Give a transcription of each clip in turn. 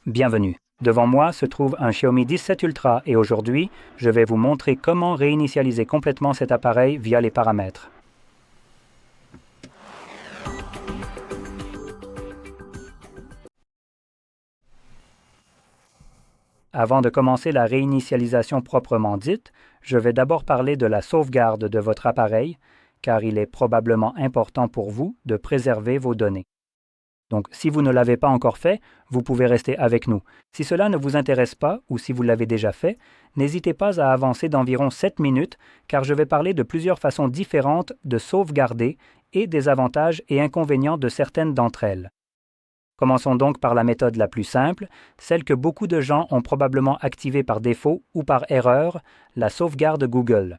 Bienvenue. Devant moi se trouve un Xiaomi 17 Ultra et aujourd'hui, je vais vous montrer comment réinitialiser complètement cet appareil via les paramètres. Avant de commencer la réinitialisation proprement dite, je vais d'abord parler de la sauvegarde de votre appareil, car il est probablement important pour vous de préserver vos données. Donc, si vous ne l'avez pas encore fait, vous pouvez rester avec nous. Si cela ne vous intéresse pas ou si vous l'avez déjà fait, n'hésitez pas à avancer d'environ 7 minutes car je vais parler de plusieurs façons différentes de sauvegarder et des avantages et inconvénients de certaines d'entre elles. Commençons donc par la méthode la plus simple, celle que beaucoup de gens ont probablement activée par défaut ou par erreur, la sauvegarde Google.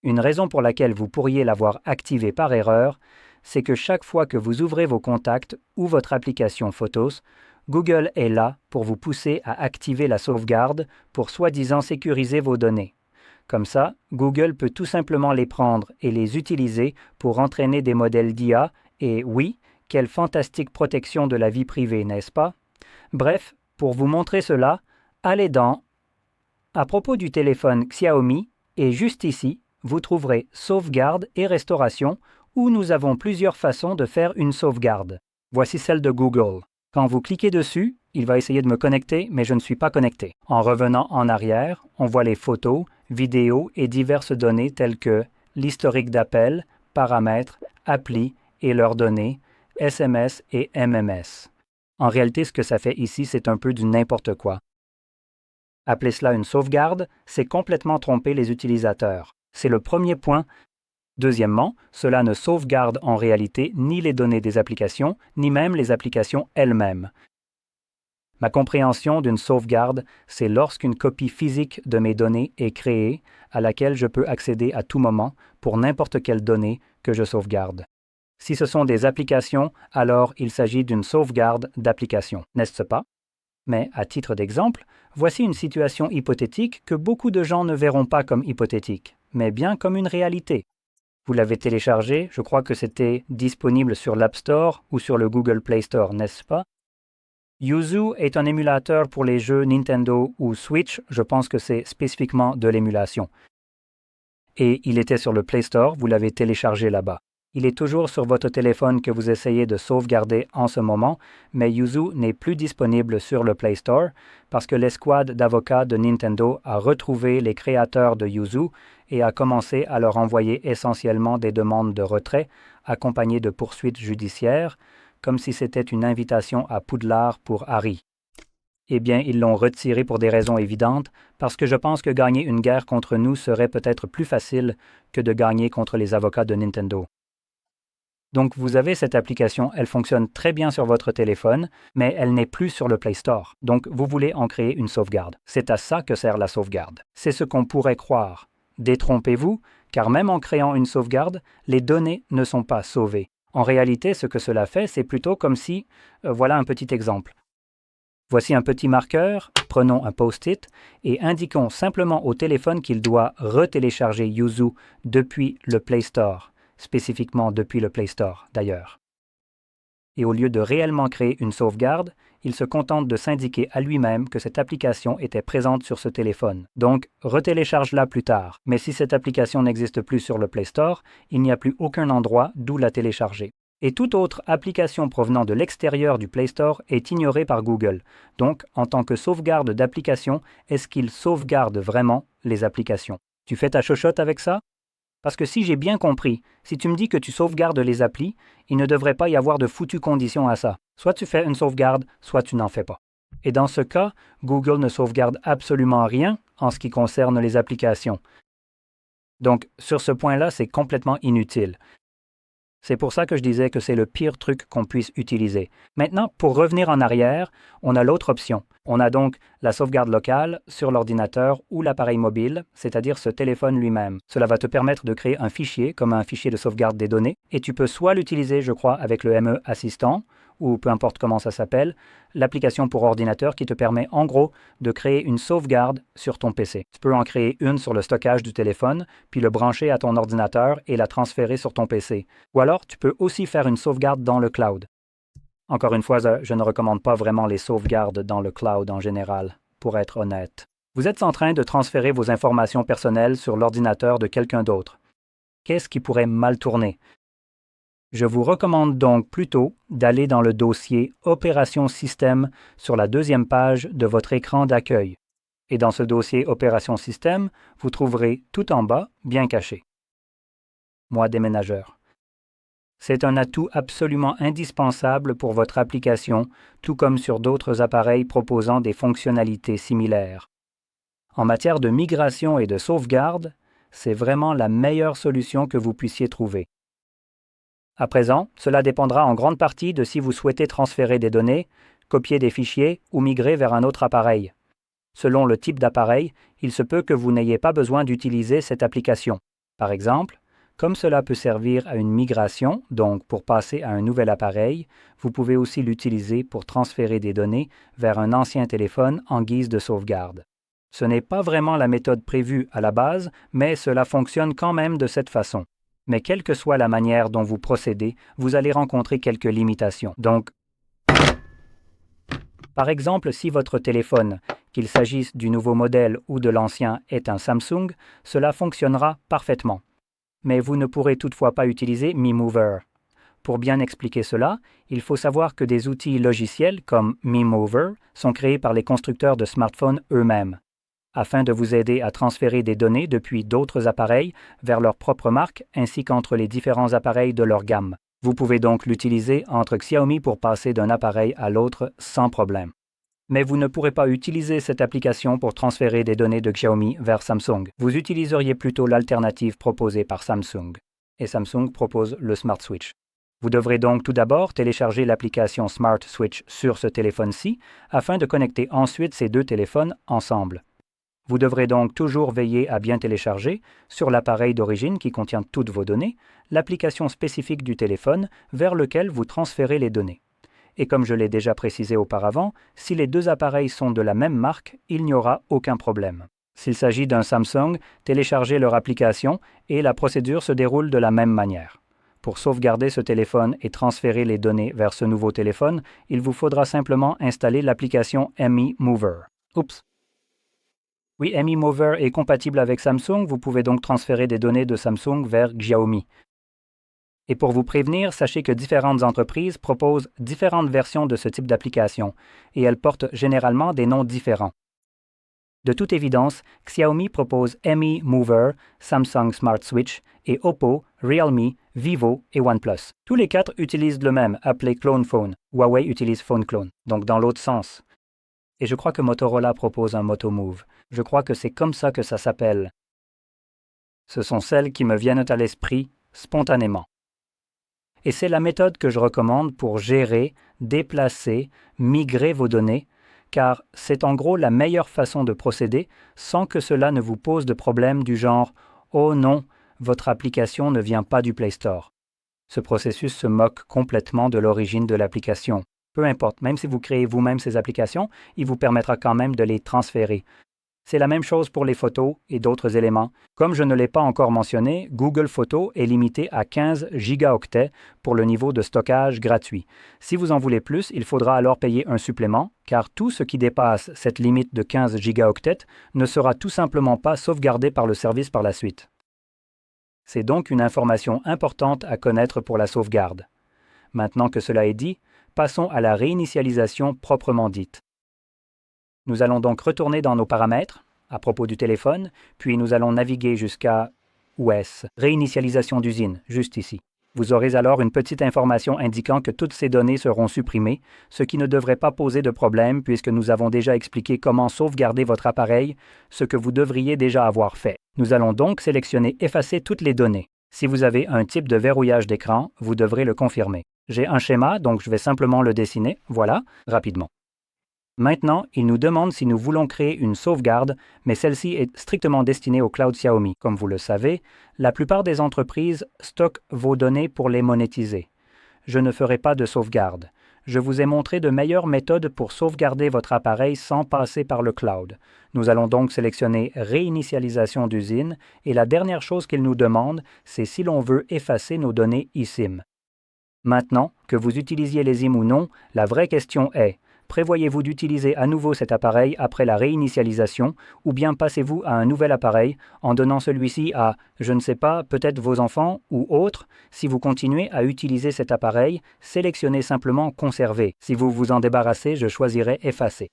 Une raison pour laquelle vous pourriez l'avoir activée par erreur, c'est que chaque fois que vous ouvrez vos contacts ou votre application Photos, Google est là pour vous pousser à activer la sauvegarde pour soi-disant sécuriser vos données. Comme ça, Google peut tout simplement les prendre et les utiliser pour entraîner des modèles d'IA et oui, quelle fantastique protection de la vie privée, n'est-ce pas? Bref, pour vous montrer cela, allez dans « À propos du téléphone Xiaomi » et juste ici, vous trouverez « Sauvegarde et restauration » où nous avons plusieurs façons de faire une sauvegarde. Voici celle de Google. Quand vous cliquez dessus, il va essayer de me connecter, mais je ne suis pas connecté. En revenant en arrière, on voit les photos, vidéos et diverses données telles que l'historique d'appels, paramètres, applis et leurs données, SMS et MMS. En réalité, ce que ça fait ici, c'est un peu du n'importe quoi. Appeler cela une sauvegarde, c'est complètement tromper les utilisateurs. C'est le premier point. Deuxièmement, cela ne sauvegarde en réalité ni les données des applications, ni même les applications elles-mêmes. Ma compréhension d'une sauvegarde, c'est lorsqu'une copie physique de mes données est créée, à laquelle je peux accéder à tout moment pour n'importe quelle donnée que je sauvegarde. Si ce sont des applications, alors il s'agit d'une sauvegarde d'application, n'est-ce pas? Mais à titre d'exemple, voici une situation hypothétique que beaucoup de gens ne verront pas comme hypothétique, mais bien comme une réalité. Vous l'avez téléchargé, je crois que c'était disponible sur l'App Store ou sur le Google Play Store, n'est-ce pas? Yuzu est un émulateur pour les jeux Nintendo ou Switch, je pense que c'est spécifiquement de l'émulation. Et il était sur le Play Store, vous l'avez téléchargé là-bas. Il est toujours sur votre téléphone que vous essayez de sauvegarder en ce moment, mais Yuzu n'est plus disponible sur le Play Store parce que l'escouade d'avocats de Nintendo a retrouvé les créateurs de Yuzu et a commencé à leur envoyer essentiellement des demandes de retrait accompagnées de poursuites judiciaires, comme si c'était une invitation à Poudlard pour Harry. Eh bien, ils l'ont retiré pour des raisons évidentes, parce que je pense que gagner une guerre contre nous serait peut-être plus facile que de gagner contre les avocats de Nintendo. Donc vous avez cette application, elle fonctionne très bien sur votre téléphone, mais elle n'est plus sur le Play Store. Donc vous voulez en créer une sauvegarde. C'est à ça que sert la sauvegarde. C'est ce qu'on pourrait croire. Détrompez-vous, car même en créant une sauvegarde, les données ne sont pas sauvées. En réalité, ce que cela fait, c'est plutôt comme si... voilà un petit exemple. Voici un petit marqueur, prenons un post-it et indiquons simplement au téléphone qu'il doit retélécharger Yuzu depuis le Play Store. Spécifiquement depuis le Play Store, d'ailleurs. Et au lieu de réellement créer une sauvegarde, il se contente de s'indiquer à lui-même que cette application était présente sur ce téléphone. Donc, retélécharge-la plus tard. Mais si cette application n'existe plus sur le Play Store, il n'y a plus aucun endroit d'où la télécharger. Et toute autre application provenant de l'extérieur du Play Store est ignorée par Google. Donc, en tant que sauvegarde d'application, est-ce qu'il sauvegarde vraiment les applications? Tu fais ta chochotte avec ça? Parce que si j'ai bien compris, si tu me dis que tu sauvegardes les applis, il ne devrait pas y avoir de foutues conditions à ça. Soit tu fais une sauvegarde, soit tu n'en fais pas. Et dans ce cas, Google ne sauvegarde absolument rien en ce qui concerne les applications. Donc, sur ce point-là, c'est complètement inutile. C'est pour ça que je disais que c'est le pire truc qu'on puisse utiliser. Maintenant, pour revenir en arrière, on a l'autre option. On a donc la sauvegarde locale sur l'ordinateur ou l'appareil mobile, c'est-à-dire ce téléphone lui-même. Cela va te permettre de créer un fichier comme un fichier de sauvegarde des données et tu peux soit l'utiliser, je crois, avec le ME Assistant ou peu importe comment ça s'appelle, l'application pour ordinateur qui te permet en gros de créer une sauvegarde sur ton PC. Tu peux en créer une sur le stockage du téléphone, puis le brancher à ton ordinateur et la transférer sur ton PC. Ou alors, tu peux aussi faire une sauvegarde dans le cloud. Encore une fois, je ne recommande pas vraiment les sauvegardes dans le cloud en général, pour être honnête. Vous êtes en train de transférer vos informations personnelles sur l'ordinateur de quelqu'un d'autre. Qu'est-ce qui pourrait mal tourner? Je vous recommande donc plutôt d'aller dans le dossier Opération Système sur la deuxième page de votre écran d'accueil. Et dans ce dossier Opération Système, vous trouverez tout en bas, bien caché. Moi déménageur. C'est un atout absolument indispensable pour votre application, tout comme sur d'autres appareils proposant des fonctionnalités similaires. En matière de migration et de sauvegarde, c'est vraiment la meilleure solution que vous puissiez trouver. À présent, cela dépendra en grande partie de si vous souhaitez transférer des données, copier des fichiers ou migrer vers un autre appareil. Selon le type d'appareil, il se peut que vous n'ayez pas besoin d'utiliser cette application. Par exemple, comme cela peut servir à une migration, donc pour passer à un nouvel appareil, vous pouvez aussi l'utiliser pour transférer des données vers un ancien téléphone en guise de sauvegarde. Ce n'est pas vraiment la méthode prévue à la base, mais cela fonctionne quand même de cette façon. Mais quelle que soit la manière dont vous procédez, vous allez rencontrer quelques limitations. Donc, par exemple, si votre téléphone, qu'il s'agisse du nouveau modèle ou de l'ancien, est un Samsung, cela fonctionnera parfaitement. Mais vous ne pourrez toutefois pas utiliser MeMover. Pour bien expliquer cela, il faut savoir que des outils logiciels comme MeMover sont créés par les constructeurs de smartphones eux-mêmes, afin de vous aider à transférer des données depuis d'autres appareils vers leur propre marque ainsi qu'entre les différents appareils de leur gamme. Vous pouvez donc l'utiliser entre Xiaomi pour passer d'un appareil à l'autre sans problème. Mais vous ne pourrez pas utiliser cette application pour transférer des données de Xiaomi vers Samsung. Vous utiliseriez plutôt l'alternative proposée par Samsung. Et Samsung propose le Smart Switch. Vous devrez donc tout d'abord télécharger l'application Smart Switch sur ce téléphone-ci afin de connecter ensuite ces deux téléphones ensemble. Vous devrez donc toujours veiller à bien télécharger, sur l'appareil d'origine qui contient toutes vos données, l'application spécifique du téléphone vers lequel vous transférez les données. Et comme je l'ai déjà précisé auparavant, si les deux appareils sont de la même marque, il n'y aura aucun problème. S'il s'agit d'un Samsung, téléchargez leur application et la procédure se déroule de la même manière. Pour sauvegarder ce téléphone et transférer les données vers ce nouveau téléphone, il vous faudra simplement installer l'application MeMover. Oups! Oui, MeMover est compatible avec Samsung, vous pouvez donc transférer des données de Samsung vers Xiaomi. Et pour vous prévenir, sachez que différentes entreprises proposent différentes versions de ce type d'application, et elles portent généralement des noms différents. De toute évidence, Xiaomi propose MeMover, Samsung Smart Switch, et Oppo, Realme, Vivo et OnePlus. Tous les quatre utilisent le même, appelé Clone Phone. Huawei utilise Phone Clone, donc dans l'autre sens. Et je crois que Motorola propose un Motomove. Je crois que c'est comme ça que ça s'appelle. Ce sont celles qui me viennent à l'esprit spontanément. Et c'est la méthode que je recommande pour gérer, déplacer, migrer vos données, car c'est en gros la meilleure façon de procéder sans que cela ne vous pose de problème du genre « Oh non, votre application ne vient pas du Play Store ». Ce processus se moque complètement de l'origine de l'application. Peu importe, même si vous créez vous-même ces applications, il vous permettra quand même de les transférer. C'est la même chose pour les photos et d'autres éléments. Comme je ne l'ai pas encore mentionné, Google Photos est limité à 15 gigaoctets pour le niveau de stockage gratuit. Si vous en voulez plus, il faudra alors payer un supplément, car tout ce qui dépasse cette limite de 15 gigaoctets ne sera tout simplement pas sauvegardé par le service par la suite. C'est donc une information importante à connaître pour la sauvegarde. Maintenant que cela est dit, passons à la réinitialisation proprement dite. Nous allons donc retourner dans nos paramètres, à propos du téléphone, puis nous allons naviguer jusqu'à où est-ce? Réinitialisation d'usine, juste ici. Vous aurez alors une petite information indiquant que toutes ces données seront supprimées, ce qui ne devrait pas poser de problème puisque nous avons déjà expliqué comment sauvegarder votre appareil, ce que vous devriez déjà avoir fait. Nous allons donc sélectionner « Effacer toutes les données ». Si vous avez un type de verrouillage d'écran, vous devrez le confirmer. J'ai un schéma, donc je vais simplement le dessiner, voilà, rapidement. Maintenant, il nous demande si nous voulons créer une sauvegarde, mais celle-ci est strictement destinée au cloud Xiaomi. Comme vous le savez, la plupart des entreprises stockent vos données pour les monétiser. Je ne ferai pas de sauvegarde. Je vous ai montré de meilleures méthodes pour sauvegarder votre appareil sans passer par le cloud. Nous allons donc sélectionner Réinitialisation d'usine et la dernière chose qu'il nous demande, c'est si l'on veut effacer nos données eSIM. Maintenant, que vous utilisiez les SIM ou non, la vraie question est, prévoyez-vous d'utiliser à nouveau cet appareil après la réinitialisation ou bien passez-vous à un nouvel appareil en donnant celui-ci à, je ne sais pas, peut-être vos enfants ou autres? Si vous continuez à utiliser cet appareil, sélectionnez simplement Conserver. Si vous vous en débarrassez, je choisirai Effacer.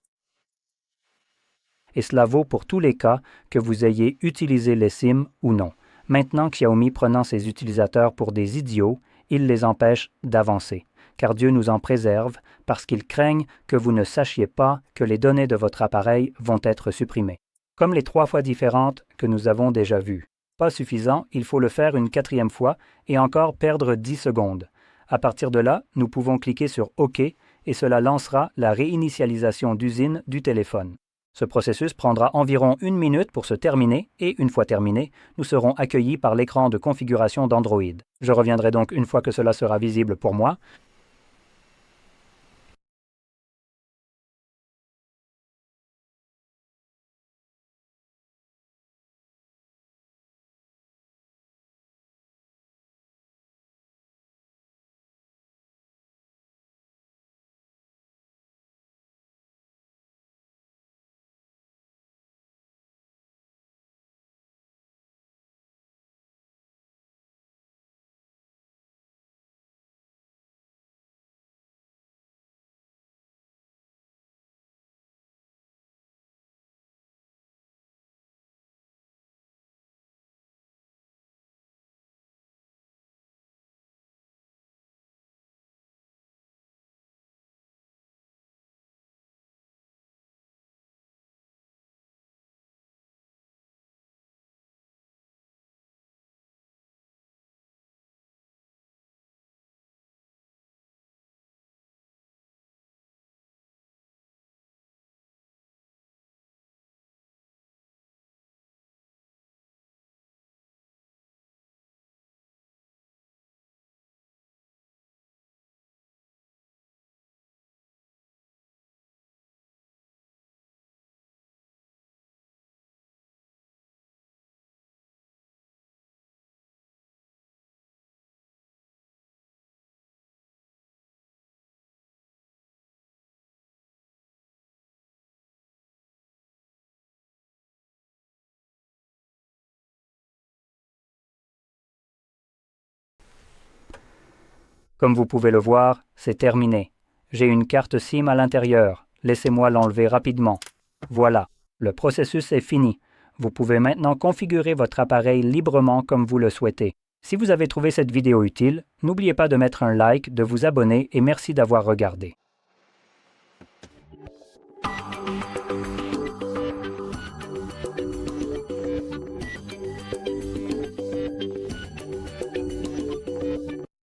Et cela vaut pour tous les cas que vous ayez utilisé les SIM ou non. Maintenant, Xiaomi prenant ses utilisateurs pour des idiots, il les empêche d'avancer, car Dieu nous en préserve parce qu'ils craignent que vous ne sachiez pas que les données de votre appareil vont être supprimées. Comme les 3 fois différentes que nous avons déjà vues. Pas suffisant, il faut le faire une 4e fois et encore perdre 10 secondes. À partir de là, nous pouvons cliquer sur OK et cela lancera la réinitialisation d'usine du téléphone. Ce processus prendra environ 1 minute pour se terminer et une fois terminé, nous serons accueillis par l'écran de configuration d'Android. Je reviendrai donc une fois que cela sera visible pour moi. Comme vous pouvez le voir, c'est terminé. J'ai une carte SIM à l'intérieur. Laissez-moi l'enlever rapidement. Voilà, le processus est fini. Vous pouvez maintenant configurer votre appareil librement comme vous le souhaitez. Si vous avez trouvé cette vidéo utile, n'oubliez pas de mettre un like, de vous abonner et merci d'avoir regardé.